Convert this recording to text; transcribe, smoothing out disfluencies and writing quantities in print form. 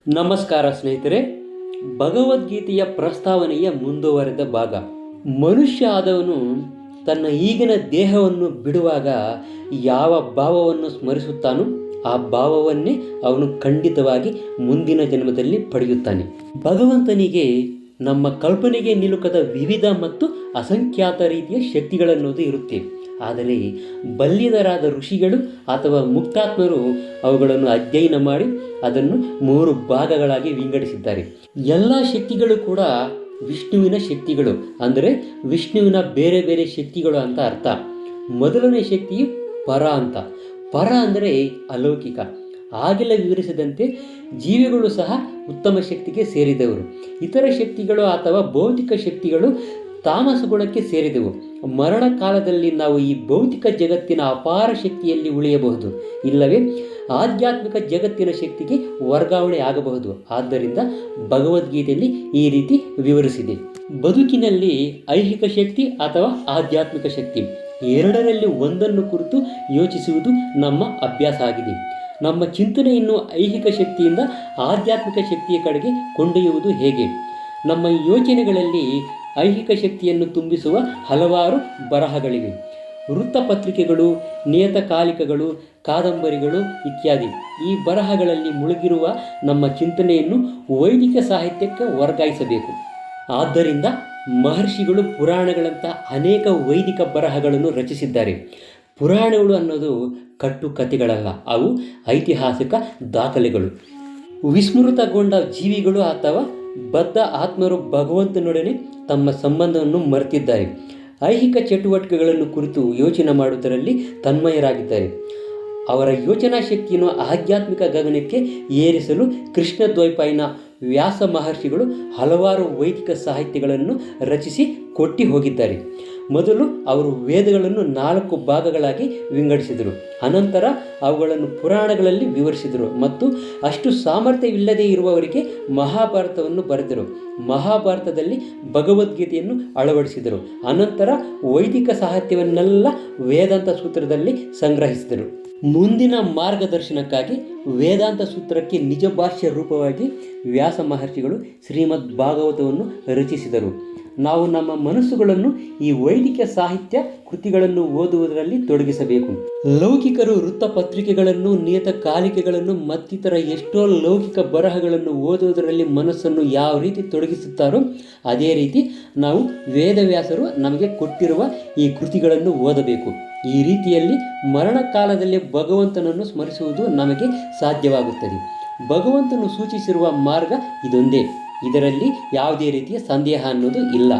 ನಮಸ್ಕಾರ ಸ್ನೇಹಿತರೆ. ಭಗವದ್ಗೀತೆಯ ಪ್ರಸ್ತಾವನೆಯ ಮುಂದುವರೆದ ಭಾಗ. ಮನುಷ್ಯ ಆದವನು ತನ್ನ ಈಗಿನ ದೇಹವನ್ನು ಬಿಡುವಾಗ ಯಾವ ಭಾವವನ್ನು ಸ್ಮರಿಸುತ್ತಾನೋ ಆ ಭಾವವನ್ನೇ ಅವನು ಖಂಡಿತವಾಗಿ ಮುಂದಿನ ಜನ್ಮದಲ್ಲಿ ಪಡೆಯುತ್ತಾನೆ. ಭಗವಂತನಿಗೆ ನಮ್ಮ ಕಲ್ಪನೆಗೆ ನಿಲುಕದ ವಿವಿಧ ಮತ್ತು ಅಸಂಖ್ಯಾತ ರೀತಿಯ ಶಕ್ತಿಗಳನ್ನೋದು ಇರುತ್ತೆ. ಆದರೆ ಬಲ್ಲಿದರಾದ ಋಷಿಗಳು ಅಥವಾ ಮುಕ್ತಾತ್ಮರು ಅವುಗಳನ್ನು ಅಧ್ಯಯನ ಮಾಡಿ ಅದನ್ನು 3 ಭಾಗಗಳಾಗಿ ವಿಂಗಡಿಸಿದ್ದಾರೆ. ಎಲ್ಲ ಶಕ್ತಿಗಳು ಕೂಡ ವಿಷ್ಣುವಿನ ಶಕ್ತಿಗಳು, ಅಂದರೆ ವಿಷ್ಣುವಿನ ಬೇರೆ ಬೇರೆ ಶಕ್ತಿಗಳು ಅಂತ ಅರ್ಥ. ಮೊದಲನೇ ಶಕ್ತಿಯು ಪರ ಅಂತ. ಪರ ಅಂದರೆ ಅಲೌಕಿಕ. ಆಗಲೇ ವಿವರಿಸಿದಂತೆ ಜೀವಿಗಳು ಸಹ ಉತ್ತಮ ಶಕ್ತಿಗೆ ಸೇರಿದವರು. ಇತರ ಶಕ್ತಿಗಳು ಅಥವಾ ಭೌತಿಕ ಶಕ್ತಿಗಳು ತಾಮಸ ಗುಣಕ್ಕೆ ಸೇರಿದವು. ಮರಣ ಕಾಲದಲ್ಲಿ ನಾವು ಈ ಭೌತಿಕ ಜಗತ್ತಿನ ಅಪಾರ ಶಕ್ತಿಯಲ್ಲಿ ಉಳಿಯಬಹುದು, ಇಲ್ಲವೇ ಆಧ್ಯಾತ್ಮಿಕ ಜಗತ್ತಿನ ಶಕ್ತಿಗೆ ವರ್ಗಾವಣೆ ಆಗಬಹುದು. ಆದ್ದರಿಂದ ಭಗವದ್ಗೀತೆಯಲ್ಲಿ ಈ ರೀತಿ ವಿವರಿಸಿದೆ. ಬದುಕಿನಲ್ಲಿ ಐಹಿಕ ಶಕ್ತಿ ಅಥವಾ ಆಧ್ಯಾತ್ಮಿಕ ಶಕ್ತಿ ಎರಡರಲ್ಲಿ ಒಂದನ್ನು ಕುರಿತು ಯೋಚಿಸುವುದು ನಮ್ಮ ಅಭ್ಯಾಸ ಆಗಿದೆ. ನಮ್ಮ ಚಿಂತನೆಯನ್ನು ಐಹಿಕ ಶಕ್ತಿಯಿಂದ ಆಧ್ಯಾತ್ಮಿಕ ಶಕ್ತಿಯ ಕಡೆಗೆ ಕೊಂಡೊಯ್ಯುವುದು ಹೇಗೆ? ನಮ್ಮ ಯೋಚನೆಗಳಲ್ಲಿ ಐಹಿಕ ಶಕ್ತಿಯನ್ನು ತುಂಬಿಸುವ ಹಲವಾರು ಬರಹಗಳಿವೆ. ವೃತ್ತಪತ್ರಿಕೆಗಳು, ನಿಯತಕಾಲಿಕಗಳು, ಕಾದಂಬರಿಗಳು ಇತ್ಯಾದಿ. ಈ ಬರಹಗಳಲ್ಲಿ ಮುಳುಗಿರುವ ನಮ್ಮ ಚಿಂತನೆಯನ್ನು ವೈದಿಕ ಸಾಹಿತ್ಯಕ್ಕೆ ವರ್ಗಾಯಿಸಬೇಕು. ಆದ್ದರಿಂದ ಮಹರ್ಷಿಗಳು ಪುರಾಣಗಳಂಥ ಅನೇಕ ವೈದಿಕ ಬರಹಗಳನ್ನು ರಚಿಸಿದ್ದಾರೆ. ಪುರಾಣಗಳು ಅನ್ನೋದು ಕಟ್ಟು ಕಥೆಗಳಲ್ಲ, ಅವು ಐತಿಹಾಸಿಕ ದಾಖಲೆಗಳು. ವಿಸ್ಮೃತಗೊಂಡ ಜೀವಿಗಳು ಅಥವಾ ಬದ್ಧ ಆತ್ಮರು ಭಗವಂತನೊಡನೆ ತಮ್ಮ ಸಂಬಂಧವನ್ನು ಮರೆತಿದ್ದಾರೆ. ಐಹಿಕ ಚಟುವಟಿಕೆಗಳನ್ನು ಕುರಿತು ಯೋಚನೆ ಮಾಡುವುದರಲ್ಲಿ ತನ್ಮಯರಾಗಿದ್ದಾರೆ. ಅವರ ಯೋಚನಾ ಶಕ್ತಿಯನ್ನು ಆಧ್ಯಾತ್ಮಿಕ ಗಗನಕ್ಕೆ ಏರಿಸಲು ಕೃಷ್ಣದ್ವೈಪಾಯನ ವ್ಯಾಸ ಮಹರ್ಷಿಗಳು ಹಲವಾರು ವೈದಿಕ ಸಾಹಿತ್ಯಗಳನ್ನು ರಚಿಸಿ ಕೊಟ್ಟು ಹೋಗಿದ್ದಾರೆ. ಮೊದಲು ಅವರು ವೇದಗಳನ್ನು 4 ಭಾಗಗಳಾಗಿ ವಿಂಗಡಿಸಿದರು. ಅನಂತರ ಅವುಗಳನ್ನು ಪುರಾಣಗಳಲ್ಲಿ ವಿವರಿಸಿದರು ಮತ್ತು ಅಷ್ಟು ಸಾಮರ್ಥ್ಯವಿಲ್ಲದೆ ಇರುವವರಿಗೆ ಮಹಾಭಾರತವನ್ನು ಬರೆದರು. ಮಹಾಭಾರತದಲ್ಲಿ ಭಗವದ್ಗೀತೆಯನ್ನು ಅಳವಡಿಸಿದರು. ಅನಂತರ ವೈದಿಕ ಸಾಹಿತ್ಯವನ್ನೆಲ್ಲ ವೇದಾಂತ ಸೂತ್ರದಲ್ಲಿ ಸಂಗ್ರಹಿಸಿದರು. ಮುಂದಿನ ಮಾರ್ಗದರ್ಶನಕ್ಕಾಗಿ ವೇದಾಂತ ಸೂತ್ರಕ್ಕೆ ನಿಜ ಭಾಷ್ಯ ರೂಪವಾಗಿ ವ್ಯಾಸ ಮಹರ್ಷಿಗಳು ಶ್ರೀಮದ್ ಭಾಗವತವನ್ನು ರಚಿಸಿದರು. ನಾವು ನಮ್ಮ ಮನಸ್ಸುಗಳನ್ನು ಈ ವೈದಿಕ ಸಾಹಿತ್ಯ ಕೃತಿಗಳನ್ನು ಓದುವುದರಲ್ಲಿ ತೊಡಗಿಸಬೇಕು. ಲೌಕಿಕರು ವೃತ್ತಪತ್ರಿಕೆಗಳನ್ನು, ನಿಯತಕಾಲಿಕೆಗಳನ್ನು ಮತ್ತಿತರ ಎಷ್ಟೋ ಲೌಕಿಕ ಬರಹಗಳನ್ನು ಓದುವುದರಲ್ಲಿ ಮನಸ್ಸನ್ನು ಯಾವ ರೀತಿ ತೊಡಗಿಸುತ್ತಾರೋ ಅದೇ ರೀತಿ ನಾವು ವೇದವ್ಯಾಸರು ನಮಗೆ ಕೊಟ್ಟಿರುವ ಈ ಕೃತಿಗಳನ್ನು ಓದಬೇಕು. ಈ ರೀತಿಯಲ್ಲಿ ಮರಣಕಾಲದಲ್ಲಿ ಭಗವಂತನನ್ನು ಸ್ಮರಿಸುವುದು ನಮಗೆ ಸಾಧ್ಯವಾಗುತ್ತದೆ. ಭಗವಂತನು ಸೂಚಿಸಿರುವ ಮಾರ್ಗ ಇದೊಂದೇ. ಇದರಲ್ಲಿ ಯಾವುದೇ ರೀತಿಯ ಸಂದೇಹ ಅನ್ನೋದು ಇಲ್ಲ.